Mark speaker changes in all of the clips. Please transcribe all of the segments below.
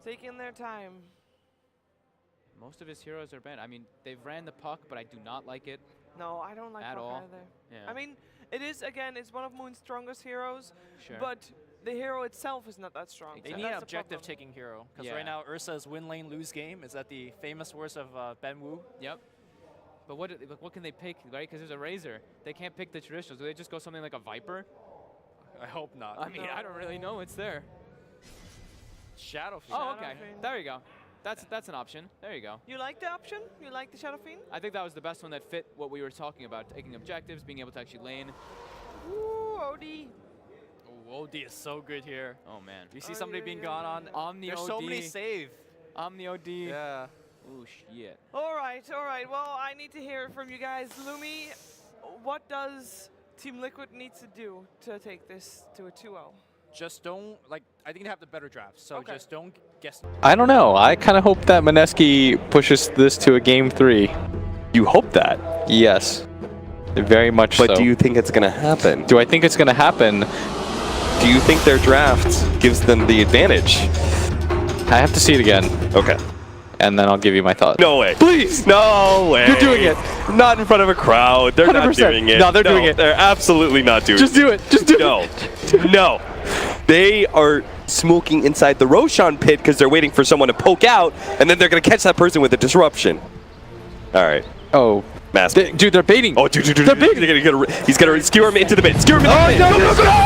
Speaker 1: Taking their time.
Speaker 2: Most of his heroes are banned. I mean, they've ran the puck, but I do not like it.
Speaker 1: No, I don't like
Speaker 2: At
Speaker 1: Puck
Speaker 2: all.
Speaker 1: either.
Speaker 2: Yeah.
Speaker 1: I mean, it is, again, it's one of Moon's strongest heroes,
Speaker 2: Sure.
Speaker 1: but the hero itself is not that strong.
Speaker 3: They
Speaker 1: so
Speaker 3: need an
Speaker 1: that's the
Speaker 3: objective
Speaker 1: problem.
Speaker 3: taking hero. Because
Speaker 2: Yeah.
Speaker 3: right now, Ursa's win lane, lose game is at the famous words of Ben Wu.
Speaker 2: Yep. But what can they pick, right? Because there's a Razor. They can't pick the traditionals. Do they just go something like a Viper?
Speaker 3: I hope not.
Speaker 2: I mean, I don't really know. It's there.
Speaker 3: Shadow Fiend.
Speaker 2: Oh,
Speaker 1: Shadow
Speaker 2: okay.
Speaker 1: Fiend.
Speaker 2: There you go. That's an option. There you go.
Speaker 1: You like the option? You like the Shadow Fiend?
Speaker 2: I think that was the best one that fit what we were talking about, taking objectives, being able to actually lane.
Speaker 1: Ooh, OD.
Speaker 3: Oh, OD is so good here.
Speaker 2: Oh, man.
Speaker 3: You see somebody being gone on.
Speaker 2: Omni
Speaker 3: There's
Speaker 2: OD.
Speaker 3: so many save.
Speaker 2: Omni OD.
Speaker 3: Yeah.
Speaker 2: Ooh, shit.
Speaker 1: All right. Well, I need to hear it from you guys. Lumi, what does Team Liquid need to do to take this to a 2-0?
Speaker 3: Just don't, like, I think they have the better draft. So
Speaker 1: Okay.
Speaker 3: just don't guess.
Speaker 4: I don't know. I kind of hope that MINESKI pushes this to a game 3.
Speaker 5: You hope that.
Speaker 4: Yes. Very much so.
Speaker 5: But do you think it's going to happen?
Speaker 4: Do I think it's going to happen?
Speaker 5: Do you think their draft gives them the advantage?
Speaker 4: I have to see it again,
Speaker 5: Okay.
Speaker 4: and then I'll give you my thoughts.
Speaker 5: No way. Please. No way.
Speaker 4: You're doing it.
Speaker 5: Not in front of a crowd. They're not
Speaker 4: 100%.
Speaker 5: doing it.
Speaker 4: No, they're doing it.
Speaker 5: They're absolutely not doing
Speaker 4: Just
Speaker 5: it.
Speaker 4: do it. Just do
Speaker 5: No.
Speaker 4: it.
Speaker 5: No. They are smoking inside the Roshan pit because they're waiting for someone to poke out, and then they're going to catch that person with a disruption. All right.
Speaker 4: Oh.
Speaker 5: Mask.
Speaker 4: Dude, they're baiting.
Speaker 5: Oh, dude.
Speaker 4: They're baiting.
Speaker 5: He's going to skewer him into the pit. Skewer him into the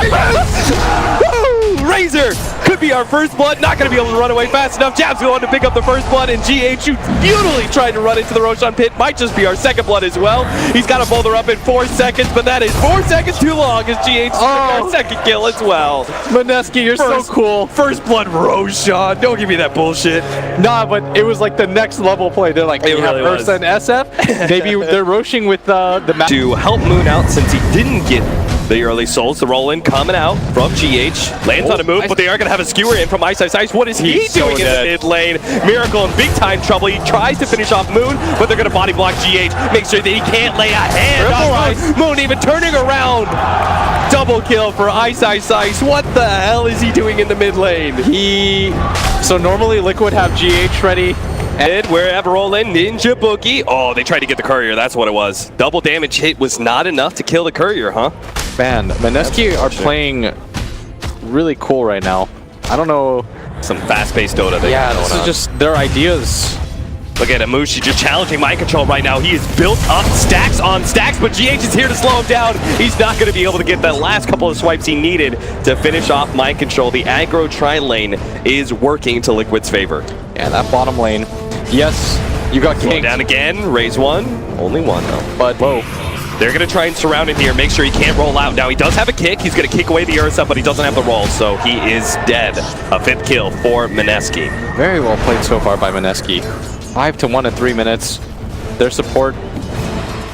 Speaker 5: pit.
Speaker 4: No.
Speaker 5: Woo! Razor could be our first blood. Not going to be able to run away fast enough. Jab's going to pick up the first blood, and GH shoots beautifully trying to run into the Roshan pit. Might just be our second blood as well. He's got to boulder up in 4 seconds, but that is 4 seconds too long as GH took our second kill as well.
Speaker 4: MINESKI, you're so cool.
Speaker 5: First blood Roshan. Don't give me that bullshit.
Speaker 4: Nah, but it was like the next level play. They're like,
Speaker 5: It
Speaker 4: you have
Speaker 5: really was.
Speaker 4: Ursa and SF. Maybe they're roshing with the map.
Speaker 5: To help Moon out since he didn't get the early souls. The roll in coming out from GH. Lands on a move, but they are going to have a skewer in from Ice. What is he
Speaker 4: He's so
Speaker 5: doing in the
Speaker 4: dead.
Speaker 5: mid lane? Miracle in big time trouble. He tries to finish off Moon, but they're going to body block GH. Make sure that he can't lay a hand on Moon. Moon even turning around. Double kill for Ice. What the hell is he doing in the mid lane?
Speaker 4: So normally Liquid have GH ready.
Speaker 5: And wherever roll in, Ninja Boogie. Oh, they tried to get the courier. That's what it was. Double damage hit was not enough to kill the courier, huh?
Speaker 4: Man, MINESKI are playing really cool right now. I don't know.
Speaker 5: Some fast-paced Dota.
Speaker 4: Yeah, this is just their ideas.
Speaker 5: Look at Amushi just challenging mind control right now. He is built up stacks on stacks, but GH is here to slow him down. He's not going to be able to get that last couple of swipes he needed to finish off mind control. The aggro tri-lane is working to Liquid's favor.
Speaker 4: Yeah, that bottom lane. Yes, you got
Speaker 5: Slow
Speaker 4: kicked.
Speaker 5: down again. Raise one. Only one, though.
Speaker 4: But whoa.
Speaker 5: They're going to try and surround him here, make sure he can't roll out. Now, he does have a kick. He's going to kick away the Ursa, but he doesn't have the roll, so he is dead. A 5th kill for MINESKI.
Speaker 4: Very well played so far by MINESKI. 5-1 in 3 minutes. Their support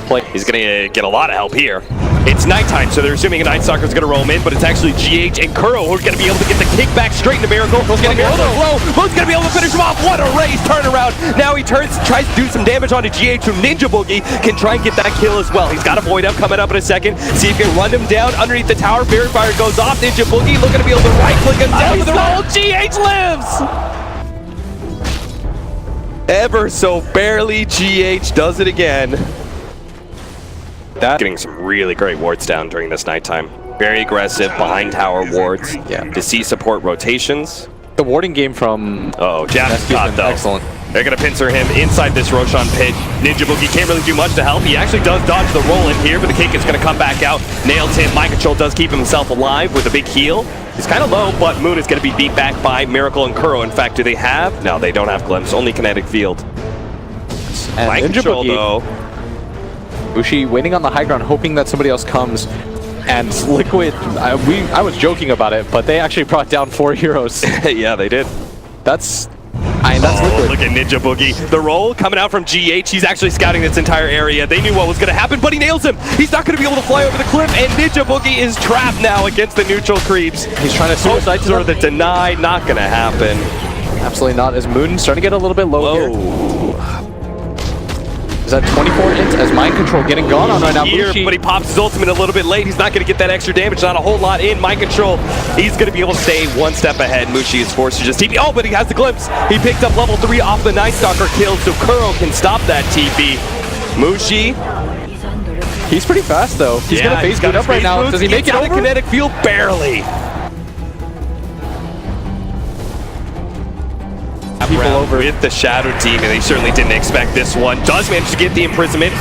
Speaker 4: play.
Speaker 5: He's going to get a lot of help here. It's nighttime, so they're assuming a Night Stalker's going to roam in, but it's actually GH and Kuro who are going to be able to get the kickback straight into Miracle. Who's going to get the blow? Who's going to be able to finish him off? What a race turnaround. Now he tries to do some damage onto GH, who Ninja Boogie can try and get that kill as well. He's got a Void up coming up in a second. See if he can run him down underneath the tower. Fairy Fire goes off. Ninja Boogie looking to be able to right-click him down with the roll. GH lives! Ever so barely, GH does it again. Getting some really great wards down during this nighttime. Very aggressive behind tower wards.
Speaker 4: Yeah.
Speaker 5: To see support rotations.
Speaker 4: The warding game from
Speaker 5: Jab's caught though.
Speaker 4: excellent.
Speaker 5: They're going to pincer him inside this Roshan pit. Ninja Boogie can't really do much to help. He actually does dodge the roll in here, but the kick is going to come back out. Nails him. Mind control does keep himself alive with a big heal. He's kind of low, but Moon is going to be beat back by Miracle and Kuro. In fact, do they have? No, they don't have Glimpse. Only Kinetic Field.
Speaker 4: And
Speaker 5: Mind
Speaker 4: Ninja
Speaker 5: control,
Speaker 4: Boogie,
Speaker 5: though.
Speaker 4: Ushi waiting on the high ground, hoping that somebody else comes. And Liquid, I was joking about it, but they actually brought down 4 heroes.
Speaker 5: Yeah, they did.
Speaker 4: That's
Speaker 5: Oh,
Speaker 4: Liquid.
Speaker 5: look at Ninja Boogie. The roll coming out from GH. He's actually scouting this entire area. They knew what was going to happen, but he nails him. He's not going to be able to fly over the cliff, and Ninja Boogie is trapped now against the neutral creeps.
Speaker 4: He's trying to suicide
Speaker 5: Or the deny, not going to happen.
Speaker 4: Absolutely not, as Moon starting to get a little bit low here. Is that 24 int as mind control getting gone on right now?
Speaker 5: Here,
Speaker 4: Mushi.
Speaker 5: but he pops his ultimate a little bit late. He's not going to get that extra damage. Not a whole lot in mind control. He's going to be able to stay one step ahead. Mushi is forced to just TP. Oh, but he has the glimpse. He picked up level 3 off the Night Stalker kill, so Kuro can stop that TP. Mushi.
Speaker 4: He's pretty fast though. He's gonna phase boot up right now. Does he make it over?
Speaker 5: Kinetic field? Barely.
Speaker 4: People over
Speaker 5: with the Shadow Team, and they certainly didn't expect this one. Does manage to get the imprisonment,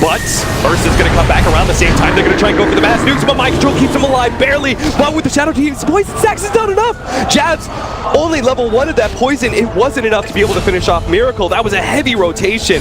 Speaker 5: but Ursa's going to come back around the same time. They're going to try and go for the mass nukes, but mind control keeps him alive barely. But with the Shadow Team's poison stacks is not enough. Jabs only level 1 of that poison. It wasn't enough to be able to finish off Miracle. That was a heavy rotation.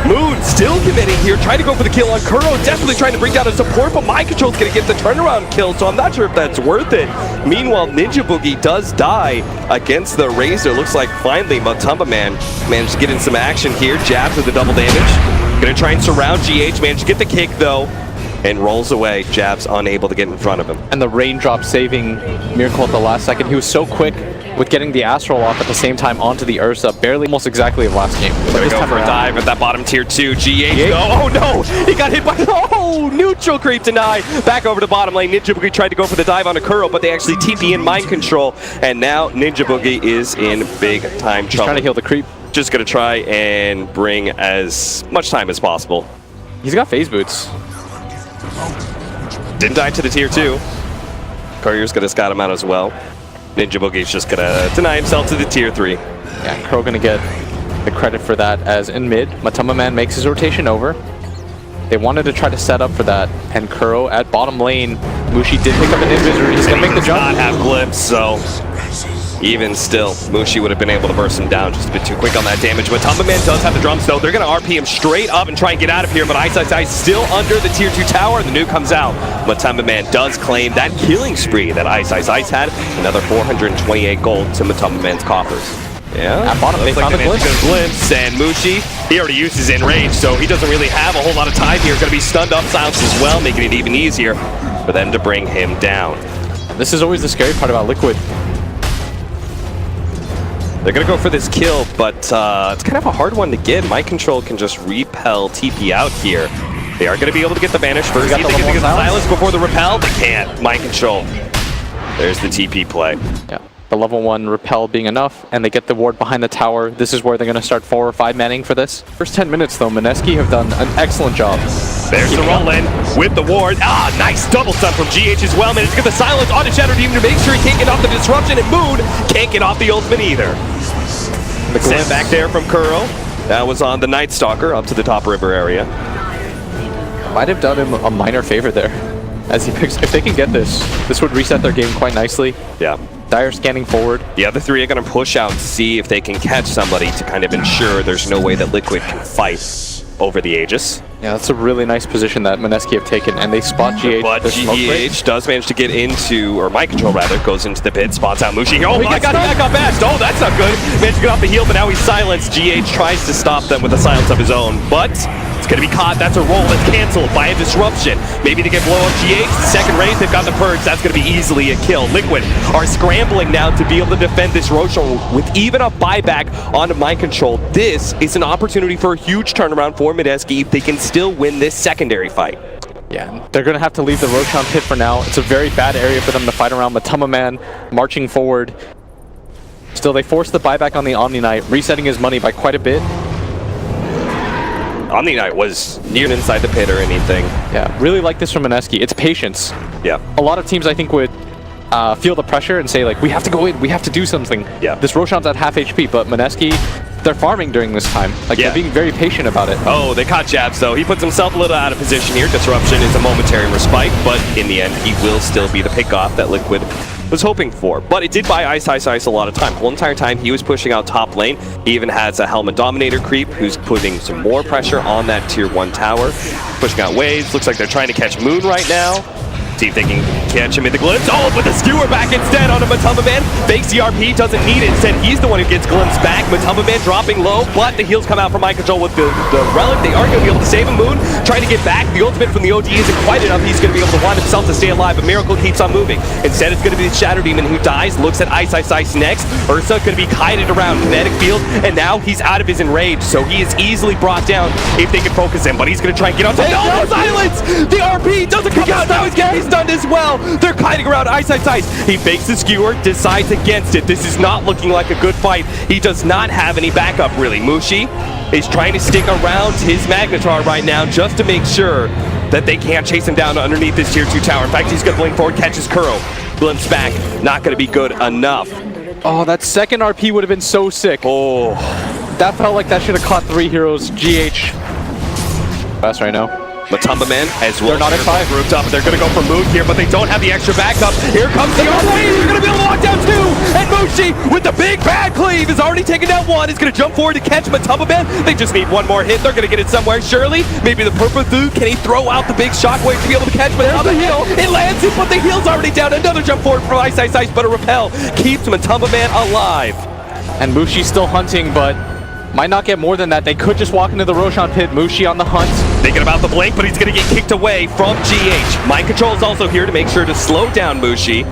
Speaker 5: Moon still committing here, trying to go for the kill on Kuro, definitely trying to bring down his support, but mind control's going to get the turnaround kill, so I'm not sure if that's worth it. Meanwhile, Ninja Boogie does die against the Razor. Looks like finally Matumba Man managed to get in some action here. Jabs with the double damage. Going to try and surround GH, managed to get the kick though, and rolls away. Jabs unable to get in front of him.
Speaker 4: And the raindrop saving Miracle at the last second. He was so quick with getting the Astral off at the same time onto the Ursa, barely almost exactly of last game.
Speaker 5: Gonna go for a dive at that bottom tier 2. GH, oh no! He got hit by, oh! Neutral creep deny. Back over to bottom lane. Ninja Boogie tried to go for the dive on Kuro, but they actually TP in mind control. And now Ninja Boogie is in big time trouble.
Speaker 4: He's trying to heal the creep.
Speaker 5: Just gonna try and bring as much time as possible.
Speaker 4: He's got phase boots.
Speaker 5: Didn't die to the tier 2. Courier's gonna scout him out as well. Ninja Boogie's just gonna deny himself to the tier 3.
Speaker 4: Yeah, Kuro gonna get the credit for that as in mid, Matumba Man makes his rotation over. They wanted to try to set up for that, and Kuro at bottom lane, Mushi did pick up an invisor. He's gonna make the jump.
Speaker 5: Not have glimpse, so even still, Mushi would have been able to burst him down just a bit too quick on that damage. Matumba Man does have the drums though. They're gonna RP him straight up and try and get out of here, but Ice still under the tier 2 tower. The nuke comes out. Matumba Man does claim that killing spree that Ice had. Another 428 gold to Matumba Man's coffers. Yeah,
Speaker 4: at bottom they found a
Speaker 5: glimpse, and Mushi, he already used his enrage, so he doesn't really have a whole lot of time here. Gonna be stunned up, silenced as well, making it even easier for them to bring him down.
Speaker 4: This is always the scary part about Liquid.
Speaker 5: They're gonna go for this kill, but it's kind of a hard one to get. Mind control can just repel TP out here. They are gonna be able to get the vanish first. See if they can get the silence before the repel. They can't. Mind control. There's the TP play.
Speaker 4: Yeah. The level 1 repel being enough, and they get the ward behind the tower. This is where they're going to start 4 or 5 manning for this. First 10 minutes though, MINESKI have done an excellent job.
Speaker 5: There's the roll in with the ward. Ah, nice double stun from GH as well. Managed to get the silence onto Shadow Demon to make sure he can't get off the disruption, and Moon can't get off the ultimate either. Sent back there from Kuro. That was on the Night Stalker up to the top river area.
Speaker 4: Might have done him a minor favor there. As he picks, if they can get this would reset their game quite nicely.
Speaker 5: Yeah.
Speaker 4: Dire scanning forward.
Speaker 5: The other 3 are going to push out and see if they can catch somebody to kind of ensure there's no way that Liquid can fight over the Aegis.
Speaker 4: Yeah, that's a really nice position that MINESKI have taken, and they spot GH.
Speaker 5: But GH does manage to get into, or Mind Control rather, goes into the pit, spots out Mushi. Oh my god, he got bashed! Oh, that's not good! Managed to get off the heel, but now he's silenced. GH tries to stop them with a silence of his own, but it's gonna be caught. That's a roll that's canceled by a disruption. Maybe they can blow up GH. The second raise, they've got the purge. That's gonna be easily a kill. Liquid are scrambling now to be able to defend this Roshan with even a buyback onto Mind Control. This is an opportunity for a huge turnaround for MINESKI if they can still win this secondary fight.
Speaker 4: Yeah, they're going to have to leave the Roshan pit for now. It's a very bad area for them to fight around. Matumba Man marching forward. Still, they forced the buyback on the Omni Knight, resetting his money by quite a bit.
Speaker 5: Omni Knight was near inside the pit or anything.
Speaker 4: Yeah, really like this from MINESKI. It's patience.
Speaker 5: Yeah.
Speaker 4: A lot of teams, I think, would feel the pressure and say, like, we have to go in, we have to do something.
Speaker 5: Yeah.
Speaker 4: This Roshan's at half HP, but MINESKI, they're farming during this time. Like, they're being very patient about it.
Speaker 5: Oh, they caught Jabs, though. He puts himself a little out of position here. Disruption is a momentary respite, but in the end, he will still be the pick-off that Liquid was hoping for. But it did buy Ice a lot of time. The whole entire time, he was pushing out top lane. He even has a Helmet Dominator creep who's putting some more pressure on that tier 1 tower. Pushing out waves. Looks like they're trying to catch Moon right now. See if they can catch him in the glimpse. Oh, but the skewer back instead on a Matumba Man. Fakes the RP, doesn't need it. Instead, he's the one who gets glimpse back. Matumba Man dropping low, but the heals come out from Mind Control with the relic. They are going to be able to save him. Moon trying to get back. The ultimate from the OD isn't quite enough. He's going to be able to want himself to stay alive, but Miracle keeps on moving. Instead, it's going to be the Shadow Demon who dies, looks at Ice next. Ursa going to be kited around Kinetic Field, and now he's out of his enrage, so he is easily brought down if they can focus him, but he's going to try and get on top. No, silence! The RP doesn't come out. Now he's getting stunned as well. They're kiting around Ice. He fakes the skewer, decides against it. This is not looking like a good fight. He does not have any backup, really. Mushi is trying to stick around his Magnetar right now just to make sure that they can't chase him down underneath this tier 2 tower. In fact, he's going to blink forward, catches Kuro. Glimpse back, not going to be good enough.
Speaker 4: Oh, that second RP would have been so sick.
Speaker 5: Oh,
Speaker 4: that felt like that should have caught 3 heroes. GH. Fast right now.
Speaker 5: Matumba Man as well.
Speaker 4: They're not at 5.
Speaker 5: Grouped up. They're going to go for Moon here, but they don't have the extra backup. Here comes the RP. They're going to be able to lock down 2. And Mushi with the big bad cleave is already taking down 1. He's going to jump forward to catch Matumba Man. They just need one more hit. They're going to get it somewhere. Surely, maybe the purple food. Can he throw out the big shockwave to be able to catch Matumba Man? It lands it, but the heal's already down. Another jump forward from Ice, but a repel keeps Matumba Man alive.
Speaker 4: And Mushi's still hunting, but might not get more than that. They could just walk into the Roshan pit. Mushi on the hunt.
Speaker 5: Thinking about the blink, but he's going to get kicked away from GH. Mind Control is also here to make sure to slow down Mushi.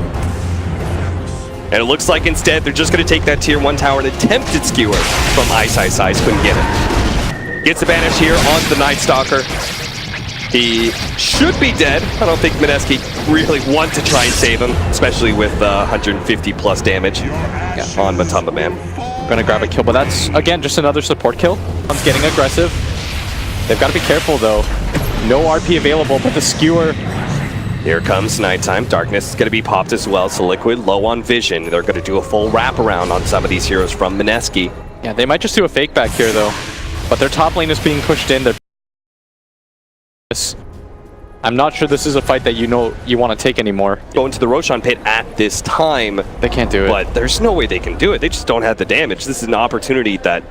Speaker 5: And it looks like instead they're just going to take that tier 1 tower and attempted skewer from Ice. Couldn't get it. Gets the banish here on the Night Stalker. He should be dead. I don't think MINESKI really want to try and save him, especially with 150 plus damage on Matumba Man.
Speaker 4: Gonna grab a kill, but that's, again, just another support kill. One's getting aggressive. They've got to be careful, though. No RP available, but the skewer.
Speaker 5: Here comes nighttime. Darkness is going to be popped as well, so Liquid low on vision. They're going to do a full wraparound on some of these heroes from MINESKI.
Speaker 4: Yeah, they might just do a fake back here, though. But their top lane is being pushed in. I'm not sure this is a fight that you want to take anymore.
Speaker 5: Going to the Roshan pit at this time.
Speaker 4: They can't do it.
Speaker 5: But there's no way they can do it. They just don't have the damage. This is an opportunity that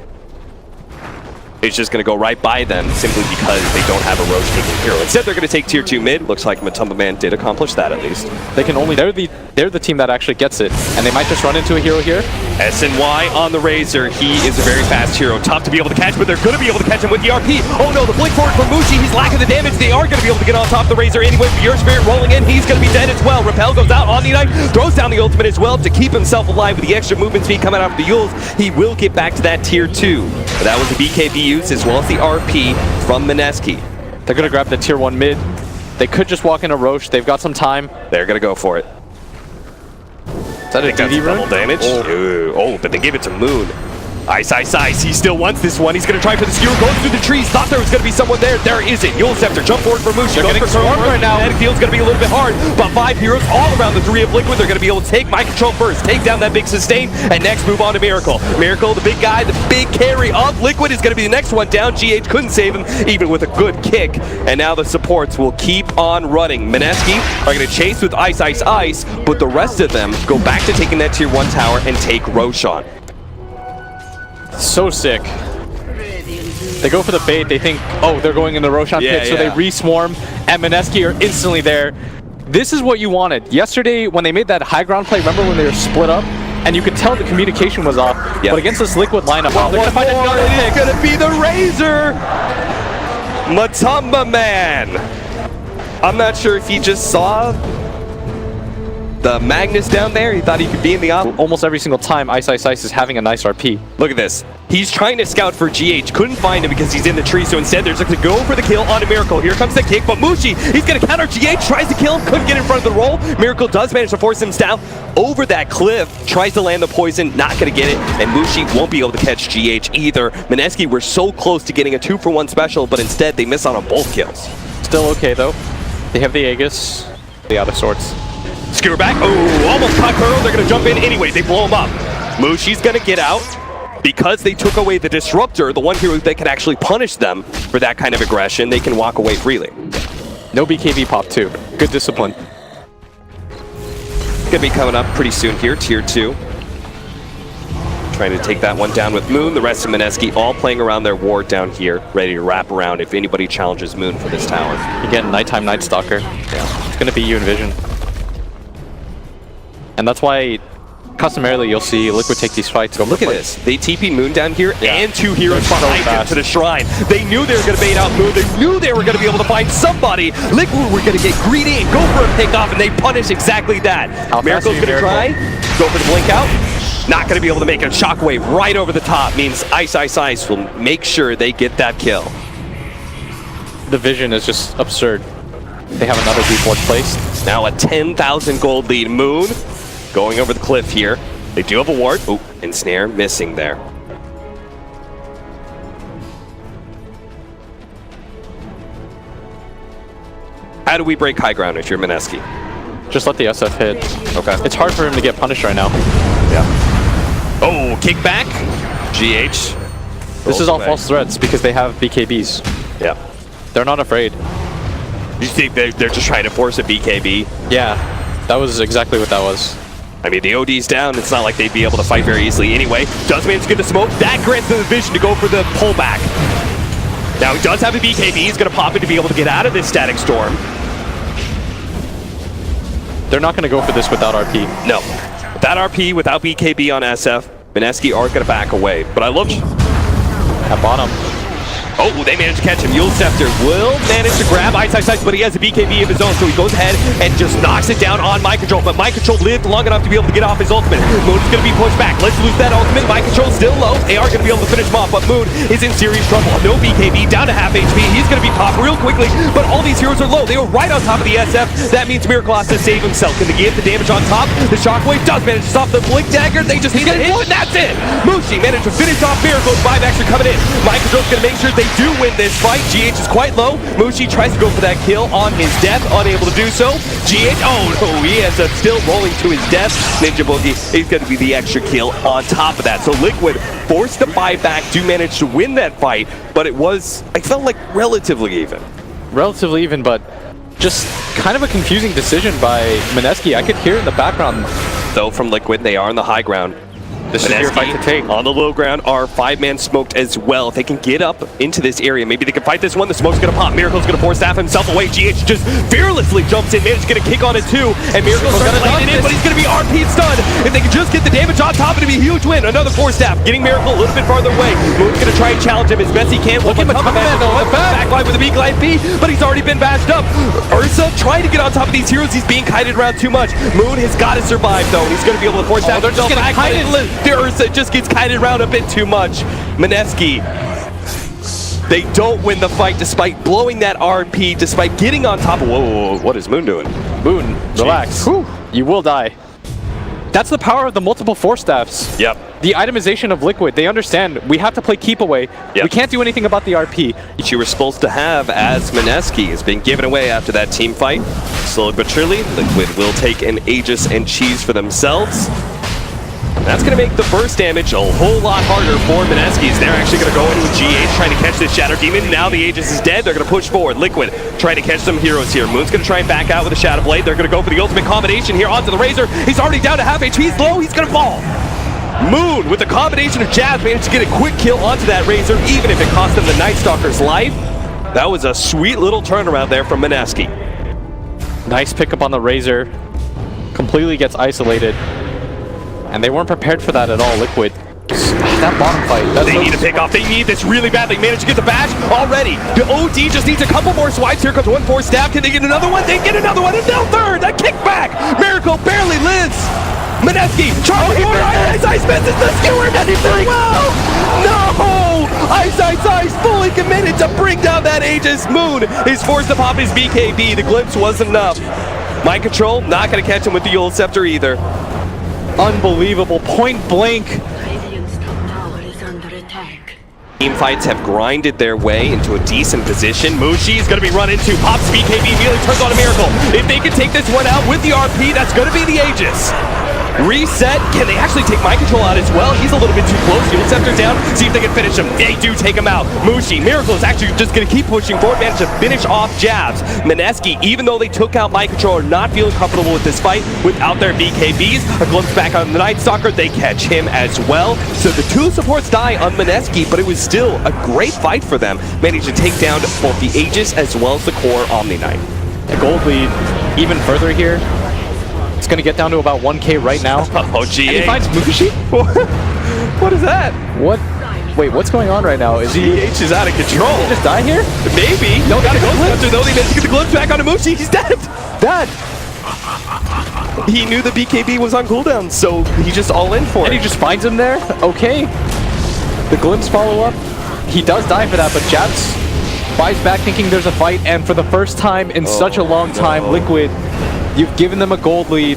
Speaker 5: is just going to go right by them simply because they don't have a Roche taking hero. Instead, they're going to take tier 2 mid. Looks like Matumba Man did accomplish that at least.
Speaker 4: They can only, they're the team that actually gets it, and they might just run into a hero here.
Speaker 5: SNY on the Razor. He is a very fast hero. Tough to be able to catch, but they're going to be able to catch him with the RP. Oh no, the blink forward from Mushi. He's lacking the damage. They are going to be able to get on top of the Razor anyway. Your Spirit rolling in. He's going to be dead as well. Repel goes out on the Knight. Throws down the ultimate as well to keep himself alive with the extra movement speed coming out of the Yules. He will get back to that tier 2. But that was the BKB use as well as the RP from MINESKI.
Speaker 4: They're going to grab the tier 1 mid. They could just walk into Roche. They've got some time.
Speaker 5: They're going to go for it.
Speaker 4: Is that a DD rune?
Speaker 5: Double damage. Oh, but they gave it to Moon. Ice. He still wants this one. He's going to try for the skewer. Goes through the trees. Thought there was going to be someone there. There isn't. Yule Scepter. Jump forward for Mushi.
Speaker 4: They're getting swarmed right now.
Speaker 5: Kinetic Field's going to be a little bit hard. But 5 heroes all around the 3 of Liquid. They're going to be able to take Mind Control first. Take down that big sustain. And next move on to Miracle. Miracle, the big guy, the big carry of Liquid is going to be the next one down. GH couldn't save him even with a good kick. And now the supports will keep on running. MINESKI are going to chase with Ice. But the rest of them go back to taking that tier 1 tower and take Roshan.
Speaker 4: So sick. They go for the bait. They think, oh, they're going in the Roshan pit, so they re-swarm, and MINESKI are instantly there. This is what you wanted. Yesterday, when they made that high ground play, remember when they were split up? And you could tell the communication was off. But against this Liquid lineup, they're going to find another pick.
Speaker 5: It's going to be the Razor! Matumba Man! I'm not sure if he just saw the Magnus down there. He thought he could be in the op.
Speaker 4: Almost every single time, Ice is having a nice RP.
Speaker 5: Look at this. He's trying to scout for GH. Couldn't find him because he's in the tree. So instead, they're just going to go for the kill on a Miracle. Here comes the kick, but Mushi, he's going to counter GH. Tries to kill him. Couldn't get in front of the roll. Miracle does manage to force him down over that cliff. Tries to land the poison. Not going to get it. And Mushi won't be able to catch GH either. MINESKI were so close to getting a 2-for-1 special, but instead, they miss on both kills.
Speaker 4: Still okay, though. They have the Aegis. The out of sorts.
Speaker 5: Skewer back. Oh, almost caught Kuro. They're going to jump in anyway. They blow him up. Mushi's going to get out. Because they took away the Disruptor, the one hero that can actually punish them for that kind of aggression, they can walk away freely.
Speaker 4: No BKB pop, too. Good discipline.
Speaker 5: Going to be coming up pretty soon here, tier 2. trying to take that one down with Moon. The rest of MINESKI all playing around their ward down here, ready to wrap around if anybody challenges Moon for this tower.
Speaker 4: You get Nighttime Night Stalker. Yeah. It's gonna be you and Vision. And that's why customarily you'll see Liquid take these fights.
Speaker 5: But look at this. They TP'd Moon down here and 2 heroes
Speaker 4: They're so
Speaker 5: behind him
Speaker 4: fast.
Speaker 5: to the shrine. They knew they were going to bait out Moon. They knew they were going to be able to find somebody. Liquid were going to get greedy and go for a pickoff, and they punish exactly that.
Speaker 4: How fast
Speaker 5: Miracle's
Speaker 4: are you,
Speaker 5: going to try. Go for the blink out. Not going to be able to make a shockwave right over the top. Means Ice will make sure they get that kill.
Speaker 4: The Vision is just absurd. They have another deep ward placed.
Speaker 5: It's now a 10,000 gold lead. Moon going over the cliff here. They do have a ward. Oh, and Snare missing there. How do we break high ground if you're MINESKI?
Speaker 4: Just let the SF hit.
Speaker 5: Okay.
Speaker 4: It's hard for him to get punished right now.
Speaker 5: Yeah. Oh, kickback. GH.
Speaker 4: This is all
Speaker 5: away.
Speaker 4: false threats because they have BKBs.
Speaker 5: Yeah.
Speaker 4: They're not afraid.
Speaker 5: You think they're just trying to force a BKB?
Speaker 4: Yeah, that was exactly what that was.
Speaker 5: I mean, the OD's down. It's not like they'd be able to fight very easily anyway. Does manage to get the smoke. That grants them the vision to go for the pullback. Now, he does have a BKB. He's going to pop it to be able to get out of this static storm.
Speaker 4: They're not going to go for this without RP.
Speaker 5: No. Without RP, without BKB on SF, MINESKI are going to back away. But I look
Speaker 4: At bottom.
Speaker 5: Oh, they managed to catch him. Yule Scepter will manage to grab Ice, but he has a BKB of his own, so he goes ahead and just knocks it down on Mind Control. But Mind Control lived long enough to be able to get off his ultimate. Moon is going to be pushed back. Let's lose that ultimate. Mind Control still low. They are going to be able to finish him off, but Moon is in serious trouble. No BKB, down to half HP. He's going to be popped real quickly, but all these heroes are low. They were right on top of the SF. That means Miracle has to save himself. Can they get the damage on top? The Shockwave does manage to stop the Blink Dagger. They just need to hit, and that's it. Mushi managed to finish off Miracle's 5-X are coming in. Mind Control's going to make sure they do win this fight. GH is quite low. Mushi tries to go for that kill on his death, unable to do so. GH, oh no, he ends up still rolling to his death. Ninja Boogie is going to be the extra kill on top of that. So Liquid forced to buy back to manage to win that fight, but it was, I felt like, relatively even.
Speaker 4: Relatively even, but just kind of a confusing decision by MINESKI. I could hear in the background.
Speaker 5: Though from Liquid, they are on the high ground.
Speaker 4: This is your fight to take.
Speaker 5: On the low ground are 5-man smoked as well. If they can get up into this area, maybe they can fight this one. The smoke's going to pop. Miracle's going to force staff himself away. GH just fearlessly jumps in, manages to get a kick on it too. And Miracle's trying to light it in, but he's going to be RP stunned. If they can just get the damage on top, it'd be a huge win. Another 4-staff, getting Miracle a little bit farther away. Moon's going to try and challenge him as best he can. Look at Matama Man on the backline with a big line B, but he's already been bashed up. Ursa trying to get on top of these heroes. He's being kited around too much. Moon has got to survive though. He's going to be able to force staff.
Speaker 4: They're just getting kited.
Speaker 5: The Ursa just gets kited around a bit too much. MINESKI, they don't win the fight despite blowing that RP, despite getting on top of... Whoa, what is Moon doing?
Speaker 4: Moon, relax. You will die. That's the power of the multiple 4-staffs.
Speaker 5: Yep.
Speaker 4: The itemization of Liquid, they understand we have to play keep away.
Speaker 5: Yep.
Speaker 4: We can't do anything about the RP.
Speaker 5: Which you were supposed to have as MINESKI has been given away after that team fight. Slowly but surely, Liquid will take an Aegis and cheese for themselves. That's going to make the burst damage a whole lot harder for MINESKI. They're actually going to go into a GH trying to catch this Shadow Demon. Now the Aegis is dead. They're going to push forward. Liquid trying to catch some heroes here. Moon's going to try and back out with a Shadow Blade. They're going to go for the ultimate combination here onto the Razor. He's already down to half HP. He's low. He's going to fall. Moon with a combination of jabs managed to get a quick kill onto that Razor, even if it cost him the Night Stalker's life. That was a sweet little turnaround there from MINESKI.
Speaker 4: Nice pickup on the Razor. Completely gets isolated. And they weren't prepared for that at all, Liquid. That bottom fight.
Speaker 5: They need a pick off. They need this really bad. They managed to get the bash already. The OD just needs a couple more swipes. Here comes 1-4 staff. Can they get another one? They get another one. And now third. That kickback. Miracle barely lives. MINESKI. Charlie Ice misses the skewer. Anything well. No. Ice fully committed to bring down that Aegis. Moon is forced to pop his BKB. The glimpse wasn't enough. Mind Control not going to catch him with the Yule Scepter either.
Speaker 4: Unbelievable. Point blank.
Speaker 6: Radiant's top tower is under attack.
Speaker 5: Team fights have grinded their way into a decent position. Mushi is going to be run into. Pops BKB, immediately turns on a Miracle. If they can take this one out with the RP, that's going to be the Aegis. Reset. Can they actually take mind control out as well? He's a little bit too close. He'll scepter down. See if they can finish him. They do take him out. Mushi, Miracle is actually just going to keep pushing forward. Managed to finish off jabs. MINESKI, even though they took out mind control, are not feeling comfortable with this fight without their BKBs. A glimpse back on the Night Stalker. They catch him as well. So the two supports die on MINESKI, but it was still a great fight for them. Managed to take down both the Aegis as well as the core Omni Knight.
Speaker 4: The gold lead even further here. It's going to get down to about 1K right now.
Speaker 5: Oh, GH.
Speaker 4: And he finds Mushi?
Speaker 5: What is that?
Speaker 4: What? Wait, what's going on right now? Is he...
Speaker 5: GH is out of control.
Speaker 4: Did he just die here?
Speaker 5: Maybe. No, got a ghost hunter though. They managed to get the glimpse back onto Mushi. He's dead.
Speaker 4: Dead!
Speaker 5: He knew the BKB was on cooldown, so he just all in for it.
Speaker 4: And he just finds him there? Okay. The glimpse follow-up. He does die for that, but Jabs buys back thinking there's a fight, and for the first time in such a long time, Liquid, you've given them a gold lead.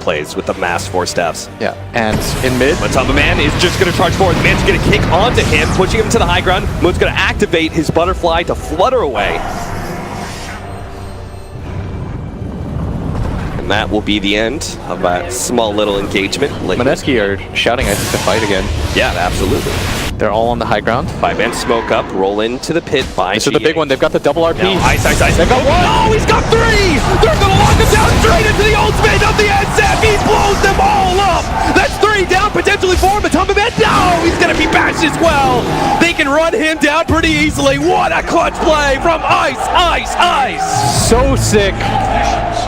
Speaker 5: Plays with the mass 4 steps.
Speaker 4: Yeah, and in mid,
Speaker 5: Matamba Man is just going to charge forward. The man's going to kick onto him, pushing him to the high ground. Moon's going to activate his butterfly to flutter away. And that will be the end of that small little engagement.
Speaker 4: MINESKI are shouting, I think, to fight again.
Speaker 5: Yeah, absolutely.
Speaker 4: They're all on the high ground.
Speaker 5: 5-man smoke up, roll into the pit by
Speaker 4: This is the big one. They've got the double RP.
Speaker 5: Now, ice.
Speaker 4: They've got one.
Speaker 5: Oh, he's got 3! They're going to lock him down straight into the ultimate of the NSF. He blows them all up. That's 3 down, potentially 4. Matamba Man, no, he's going to be bashed as well. They can run him down pretty easily. What a clutch play from Ice.
Speaker 4: So sick.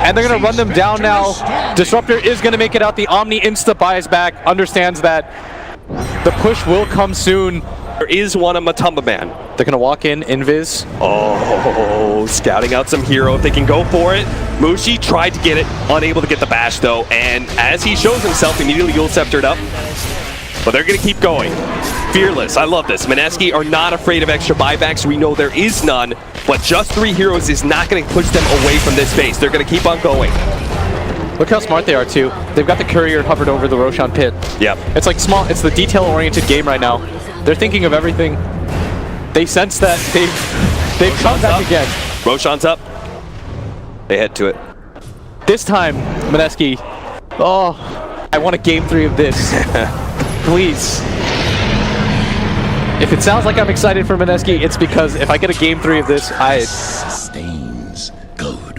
Speaker 4: And they're going to run them down now. Disruptor is going to make it out. The Omni insta buys back, understands that the push will come soon.
Speaker 5: There is one on Matamba Man.
Speaker 4: They're going to walk in, Invis.
Speaker 5: Oh, scouting out some hero if they can go for it. Mushi tried to get it, unable to get the bash though, and as he shows himself, immediately Yule Sceptered up. But they're going to keep going. Fearless, I love this. MINESKI are not afraid of extra buybacks. We know there is none, but just 3 heroes is not going to push them away from this base. They're going to keep on going.
Speaker 4: Look how smart they are too. They've got the courier hovered over the Roshan pit.
Speaker 5: Yep.
Speaker 4: It's like small, it's the detail-oriented game right now. They're thinking of everything. They sense that they've come back again.
Speaker 5: Roshan's up. They head to it.
Speaker 4: This time, MINESKI, oh, I want a game 3 of this. Please. If it sounds like I'm excited for MINESKI, it's because if I get a game 3 of this,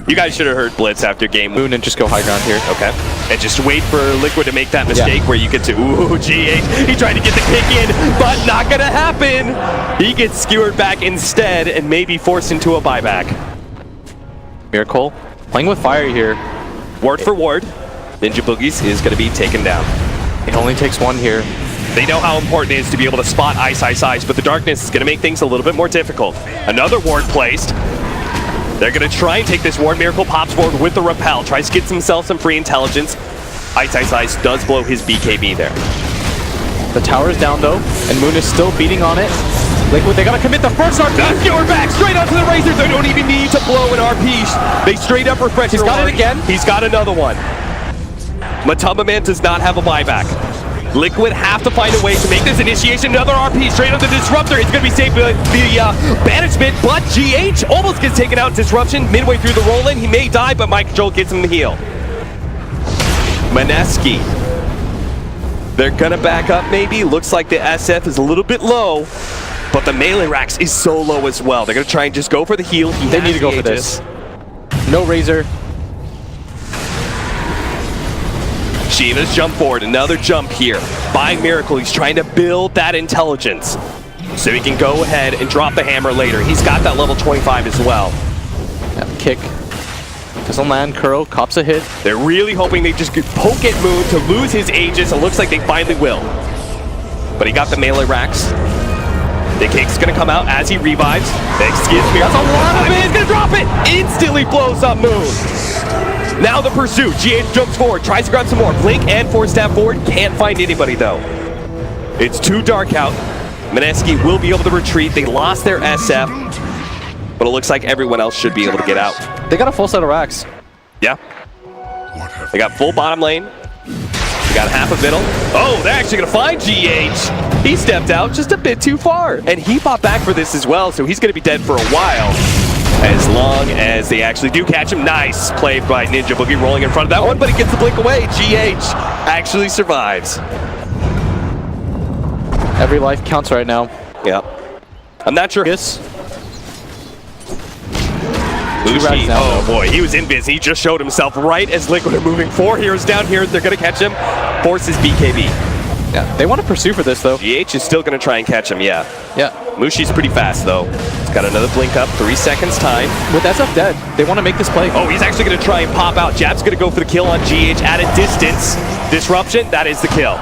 Speaker 5: You guys should have heard Blitz after game
Speaker 4: Moon and just go high ground here.
Speaker 5: Okay. And just wait for Liquid to make that mistake where you get to, ooh, GH. He tried to get the kick in, but not gonna happen. He gets skewered back instead and maybe forced into a buyback.
Speaker 4: Miracle playing with fire here.
Speaker 5: Ward for ward. Ninja Boogies is gonna be taken down.
Speaker 4: It only takes 1 here.
Speaker 5: They know how important it is to be able to spot Ice, but the darkness is gonna make things a little bit more difficult. Another ward placed. They're going to try and take this ward. Miracle pops forward with the repel. Tries to get himself some free intelligence. Ice does blow his BKB there.
Speaker 4: The tower's down though, and Moon is still beating on it. Liquid, they got to commit the first RP.
Speaker 5: Skewer back straight onto the Razor. They don't even need to blow an RP. They straight up refresh.
Speaker 4: He's got it again.
Speaker 5: He's got another one. Matamba Man does not have a buyback. Liquid have to find a way to make this initiation. Another RP straight on the Disruptor. It's going to be saved by the banishment, but GH almost gets taken out. Disruption midway through the roll-in. He may die, but Mind Control gets him the heal. MINESKI. They're going to back up maybe. Looks like the SF is a little bit low, but the melee racks is so low as well. They're going to try and just go for the heal.
Speaker 4: They need to go for this. No Razor.
Speaker 5: Sheena's jump forward, another jump here by Miracle. He's trying to build that intelligence so he can go ahead and drop the hammer later. He's got that level 25 as well.
Speaker 4: Yeah, kick. Doesn't land. Kuro cops a hit.
Speaker 5: They're really hoping they just could poke at Moon to lose his Aegis. It looks like they finally will. But he got the melee racks. The kick's gonna come out as he revives. Excuse me. That's a lot of it. He's gonna drop it. Instantly blows up Moon. Now the pursuit. GH jumps forward, tries to grab some more. Blink and 4-stab forward. Can't find anybody though. It's too dark out. MINESKI will be able to retreat. They lost their SF, but it looks like everyone else should be able to get out.
Speaker 4: They got a full set of racks.
Speaker 5: Yeah. They got full bottom lane. They got half of middle. Oh, they're actually gonna find GH. He stepped out just a bit too far, and he fought back for this as well, so he's gonna be dead for a while. As long as they actually do catch him. Nice play by Ninja Boogie rolling in front of that one, but he gets the blink away. GH actually survives.
Speaker 4: Every life counts right now.
Speaker 5: Yeah. I'm not sure.
Speaker 4: Yes.
Speaker 5: Mushi,
Speaker 4: down,
Speaker 5: oh
Speaker 4: though.
Speaker 5: boy, he was invis. He just showed himself right as Liquid are moving. 4 heroes down here. They're going to catch him. Forces BKB.
Speaker 4: Yeah, they want to pursue for this though.
Speaker 5: GH is still going to try and catch him, yeah.
Speaker 4: Yeah.
Speaker 5: Mushi's pretty fast though. He's got another blink up, 3 seconds time.
Speaker 4: With SF dead, they want to make this play.
Speaker 5: Oh, he's actually going to try and pop out. Jab's going to go for the kill on GH at a distance. Disruption, that is the kill.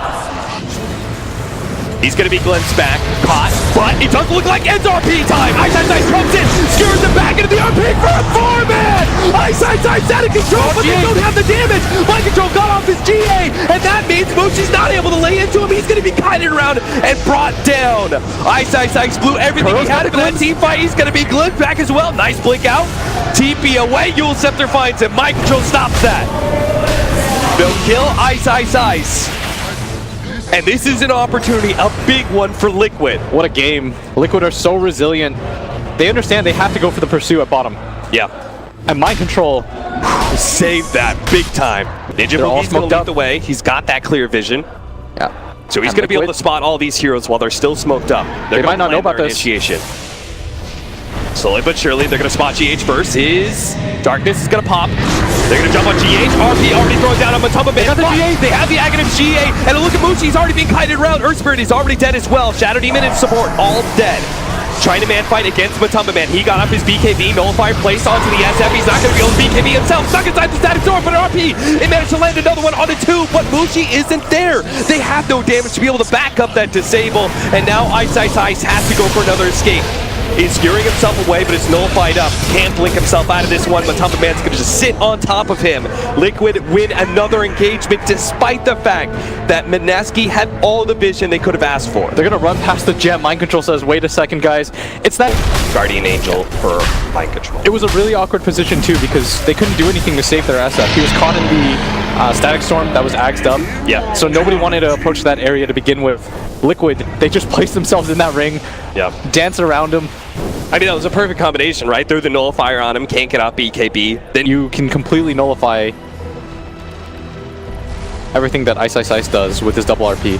Speaker 5: He's going to be glimpsed back, caught, but it doesn't look like it's RP time. Ice comes in, skewers him back into the RP for a 4-man. Ice out of control, but they don't have the damage. Mind control got off his GA, and that means Mushi's not able to lay into him. He's going to be kited around and brought down. Ice blew everything he had into that team fight. He's going to be glimpsed back as well. Nice blink out. TP away, Yule Scepter finds him. Mind control stops that. No kill, Ice. And this is an opportunity, a big one for Liquid.
Speaker 4: What a game. Liquid are so resilient. They understand they have to go for the pursuit at bottom.
Speaker 5: Yeah.
Speaker 4: And mind control.
Speaker 5: Save that big time. Ninja Boogie's going to lead the way. He's got that clear vision.
Speaker 4: Yeah.
Speaker 5: So he's going to be able to spot all these heroes while they're still smoked up.
Speaker 4: They might not know about this.
Speaker 5: Initiation. Slowly but surely, they're going to spot GH first. His darkness is going to pop. They're going to jump on GH. RP already thrown down on Matamba Man. They have the Aghanim GA. And look at Mushi. He's already being kited around. Earth Spirit is already dead as well. Shadow Demon and support all dead. Trying to man fight against Matamba Man. He got up his BKB. Nullifier placed onto the SF. He's not going to be able to BKB himself. Stuck inside the static storm, but RP, it managed to land another one on the 2, but Mushi isn't there. They have no damage to be able to back up that disable. And now Ice has to go for another escape. He's skewering himself away, but it's nullified up. Can't blink himself out of this one. Matamba Man's going to just sit on top of him. Liquid win another engagement despite the fact that MINESKI had all the vision they could have asked for.
Speaker 4: They're going to run past the gem. Mind control says, wait a second, guys. It's that
Speaker 5: Guardian Angel for mind control.
Speaker 4: It was a really awkward position, too, because they couldn't do anything to save their SF. He was caught in the static storm that was axed up.
Speaker 5: Yeah.
Speaker 4: So nobody wanted to approach that area to begin with. Liquid, they just placed themselves in that ring, dance around him.
Speaker 5: I mean, that was a perfect combination, right? Threw the nullifier on him, can't get out BKB.
Speaker 4: Then you can completely nullify everything that Ice does with his double RP.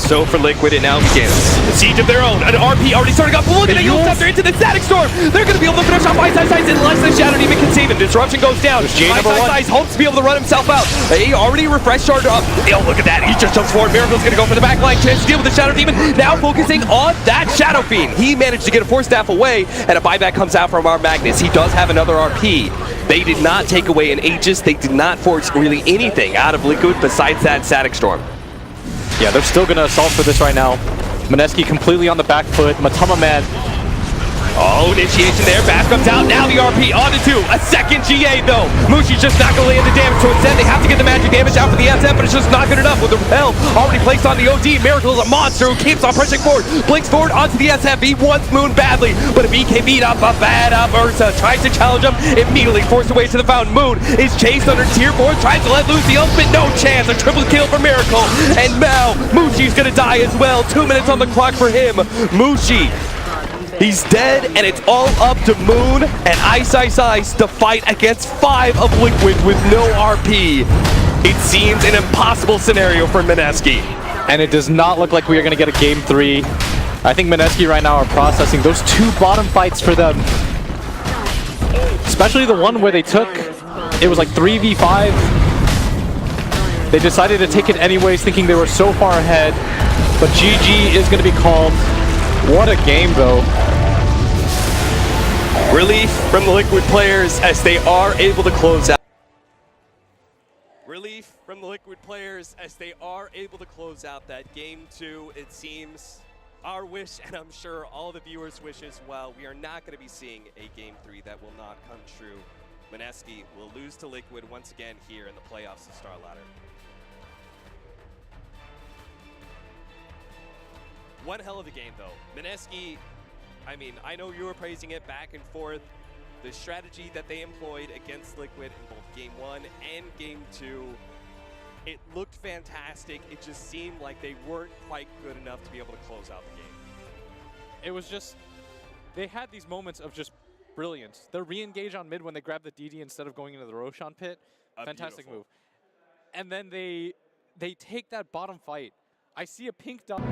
Speaker 5: So for Liquid, it now begins. The siege of their own. An RP already starting up. Look at that Yule Scepter into the static storm. They're going to be able to finish off Ice unless the Shadow Demon can save him. Disruption goes down. Ice hopes to be able to run himself out. He already refreshed charge up. Oh, look at that. He just jumps forward. Miracle's going to go for the backline. Chance to deal with the Shadow Demon. Now focusing on that Shadow Fiend. He managed to get a Force Staff away, and a buyback comes out from our Magnus. He does have another RP. They did not take away an Aegis. They did not force really anything out of Liquid besides that static storm.
Speaker 4: Yeah, they're still going to assault for this right now. MINESKI completely on the back foot. Matamba Man.
Speaker 5: Oh, initiation there. Bass comes out. Now the RP on to 2. A second GA, though. Mushi's just not going to land the damage. So instead, they have to get the magic damage out for the SF, but it's just not good enough with the repel already placed on the OD. Miracle is a monster who keeps on pushing forward. Blinks forward onto the SF. He wants Moon badly, but a BKB up, a bad up. Ursa tries to challenge him. Immediately forced away to the fountain. Moon is chased under tier 4. Tries to let loose the ultimate. No chance. A triple kill for Miracle. And now, Mushi's going to die as well. 2 minutes on the clock for him. Mushi. He's dead, and it's all up to Moon and Ice to fight against 5 of Liquid with no RP. It seems an impossible scenario for MINESKI.
Speaker 4: And it does not look like we are going to get a game 3. I think MINESKI right now are processing those 2 bottom fights for them. Especially the one where they took, it was like 3v5. They decided to take it anyways, thinking they were so far ahead. But GG is going to be called. What a game, though.
Speaker 5: Relief from the Liquid players as they are able to close out. Relief from the Liquid players as they are able to close out that game 2. It seems our wish, and I'm sure all the viewers' wish as well, we are not going to be seeing a game 3 that will not come true. MINESKI will lose to Liquid once again here in the playoffs of Starladder. One hell of a game, though. MINESKI, I mean, I know you were praising it back and forth. The strategy that they employed against Liquid in both Game 1 and Game 2, it looked fantastic. It just seemed like they weren't quite good enough to be able to close out the game.
Speaker 4: It was just, they had these moments of just brilliant. The re-engage on mid when they grab the DD instead of going into the Roshan pit. Fantastic
Speaker 5: Beautiful.
Speaker 4: move. And then they take that bottom fight. I see a pink dot.